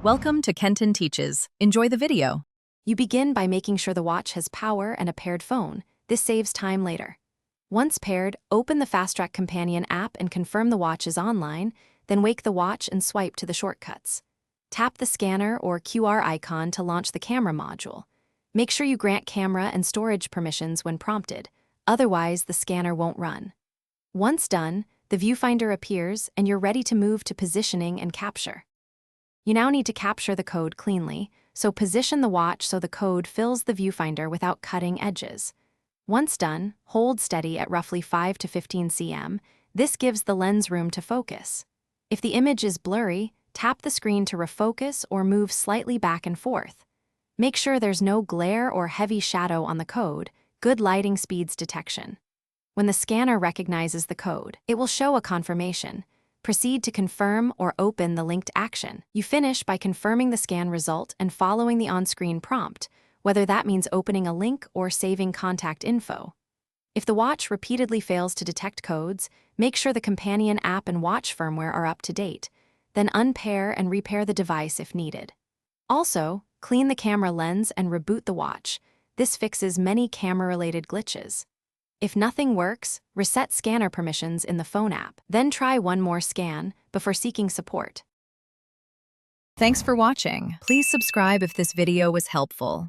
Welcome to Kenton Teaches. Enjoy the video. You begin by making sure the watch has power and a paired phone. This saves time later. Once paired, open the FastTrack companion app and confirm the watch is online, then wake the watch and swipe to the shortcuts. Tap the scanner or QR icon to launch the camera module. Make sure you grant camera and storage permissions when prompted, otherwise the scanner won't run. Once done, the viewfinder appears and you're ready to move to positioning and capture. You now need to capture the code cleanly, so position the watch so the code fills the viewfinder without cutting edges. Once done, hold steady at roughly 5 to 15 cm. This gives the lens room to focus. If the image is blurry, tap the screen to refocus or move slightly back and forth. Make sure there's no glare or heavy shadow on the code. Good lighting speeds detection. When the scanner recognizes the code, it will show a confirmation. Proceed to confirm or open the linked action. You finish by confirming the scan result and following the on-screen prompt, whether that means opening a link or saving contact info. If the watch repeatedly fails to detect codes, make sure the companion app and watch firmware are up to date, then unpair and repair the device if needed. Also, clean the camera lens and reboot the watch. This fixes many camera-related glitches. If nothing works, reset scanner permissions in the phone app. Then try one more scan before seeking support. Thanks for watching. Please subscribe if this video was helpful.